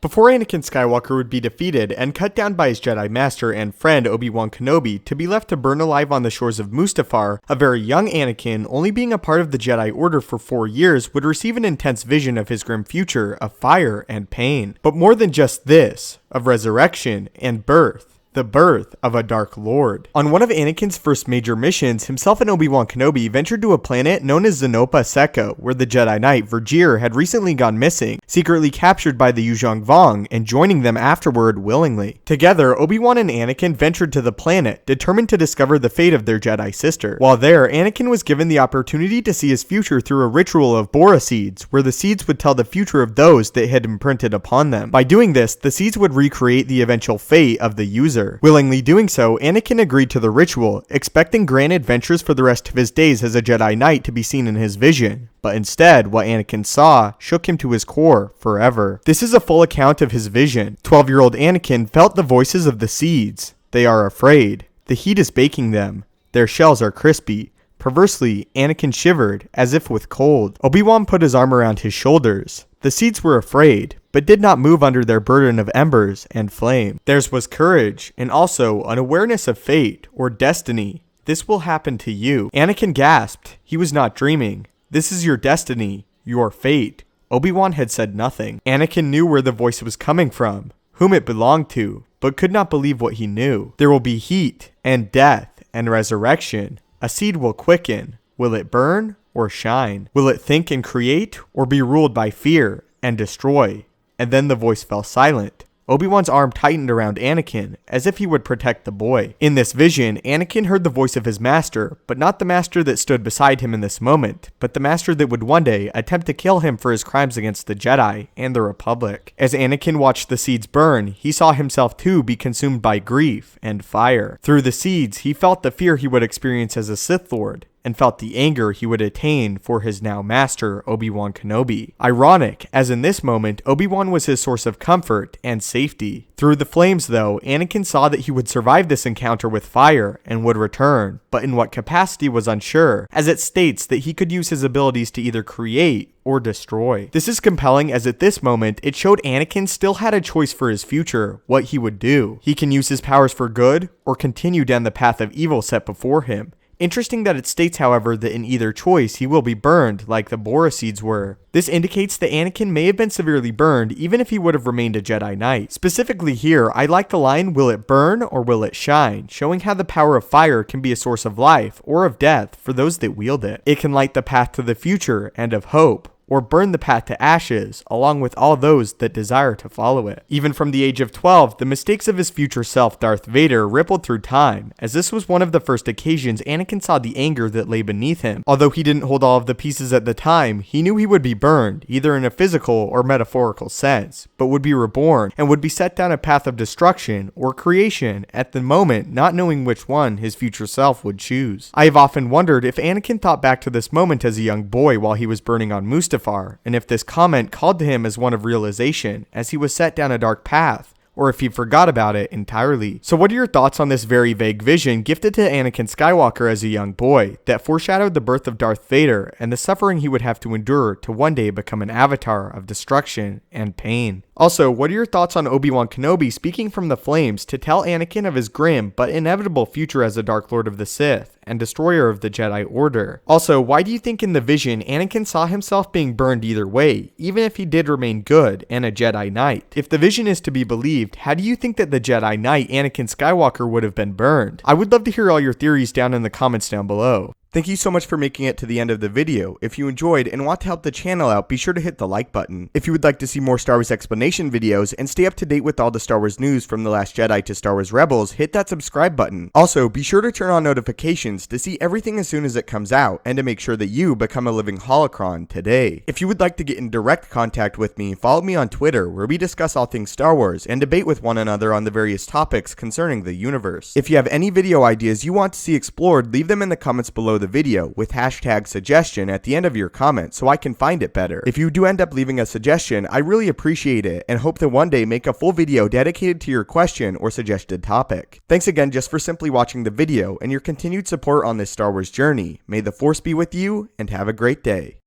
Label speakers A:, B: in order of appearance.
A: Before Anakin Skywalker would be defeated and cut down by his Jedi Master and friend Obi-Wan Kenobi to be left to burn alive on the shores of Mustafar, a very young Anakin, only being a part of the Jedi Order for 4 years, would receive an intense vision of his grim future of fire and pain. But more than just this, of resurrection and birth. The birth of a Dark Lord. On one of Anakin's first major missions, himself and Obi-Wan Kenobi ventured to a planet known as Zonama Sekot, where the Jedi Knight Vergir had recently gone missing, secretly captured by the Yuuzhan Vong and joining them afterward willingly. Together, Obi-Wan and Anakin ventured to the planet, determined to discover the fate of their Jedi sister. While there, Anakin was given the opportunity to see his future through a ritual of Bora seeds, where the seeds would tell the future of those that had imprinted upon them. By doing this, the seeds would recreate the eventual fate of the user. Willingly doing so, Anakin agreed to the ritual, expecting grand adventures for the rest of his days as a Jedi Knight to be seen in his vision. But instead, what Anakin saw shook him to his core forever. This is a full account of his vision. 12-year-old Anakin felt the voices of the seeds. They are afraid. The heat is baking them. Their shells are crispy. Perversely, Anakin shivered, as if with cold. Obi-Wan put his arm around his shoulders. The seeds were afraid, but did not move under their burden of embers and flame. Theirs was courage, and also an awareness of fate, or destiny. This will happen to you. Anakin gasped. He was not dreaming. This is your destiny, your fate. Obi-Wan had said nothing. Anakin knew where the voice was coming from, whom it belonged to, but could not believe what he knew. There will be heat, and death, and resurrection. A seed will quicken. Will it burn or shine? Will it think and create, or be ruled by fear and destroy? And then the voice fell silent. Obi-Wan's arm tightened around Anakin, as if he would protect the boy. In this vision, Anakin heard the voice of his master, but not the master that stood beside him in this moment, but the master that would one day attempt to kill him for his crimes against the Jedi and the Republic. As Anakin watched the seeds burn, he saw himself too be consumed by grief and fire. Through the seeds, he felt the fear he would experience as a Sith Lord, and felt the anger he would attain for his now master, Obi-Wan Kenobi. Ironic, as in this moment, Obi-Wan was his source of comfort and safety. Through the flames, though, Anakin saw that he would survive this encounter with fire and would return, but in what capacity was unsure, as it states that he could use his abilities to either create or destroy. This is compelling as at this moment, it showed Anakin still had a choice for his future, what he would do. He can use his powers for good, or continue down the path of evil set before him. Interesting that it states, however, that in either choice he will be burned like the Bora seeds were. This indicates that Anakin may have been severely burned even if he would have remained a Jedi Knight. Specifically here, I like the line, "Will it burn or will it shine?" showing how the power of fire can be a source of life or of death for those that wield it. It can light the path to the future and of hope, or burn the path to ashes, along with all those that desire to follow it. Even from the age of 12, the mistakes of his future self, Darth Vader, rippled through time, as this was one of the first occasions Anakin saw the anger that lay beneath him. Although he didn't hold all of the pieces at the time, he knew he would be burned, either in a physical or metaphorical sense, but would be reborn, and would be set down a path of destruction or creation at the moment, not knowing which one his future self would choose. I have often wondered if Anakin thought back to this moment as a young boy while he was burning on Mustafar, and if this comment called to him as one of realization as he was set down a dark path, or if he forgot about it entirely. So what are your thoughts on this very vague vision gifted to Anakin Skywalker as a young boy that foreshadowed the birth of Darth Vader and the suffering he would have to endure to one day become an avatar of destruction and pain? Also, what are your thoughts on Obi-Wan Kenobi speaking from the flames to tell Anakin of his grim but inevitable future as a Dark Lord of the Sith and destroyer of the Jedi Order? Also, why do you think in the vision Anakin saw himself being burned either way, even if he did remain good and a Jedi Knight? If the vision is to be believed, how do you think that the Jedi Knight Anakin Skywalker would have been burned? I would love to hear all your theories down in the comments down below. Thank you so much for making it to the end of the video. If you enjoyed and want to help the channel out, be sure to hit the like button. If you would like to see more Star Wars explanation videos and stay up to date with all the Star Wars news from The Last Jedi to Star Wars Rebels, hit that subscribe button. Also, be sure to turn on notifications to see everything as soon as it comes out and to make sure that you become a living holocron today. If you would like to get in direct contact with me, follow me on Twitter, where we discuss all things Star Wars and debate with one another on the various topics concerning the universe. If you have any video ideas you want to see explored, leave them in the comments below the video with hashtag suggestion at the end of your comment so I can find it better. If you do end up leaving a suggestion, I really appreciate it and hope to one day make a full video dedicated to your question or suggested topic. Thanks again just for simply watching the video and your continued support on this Star Wars journey. May the Force be with you and have a great day.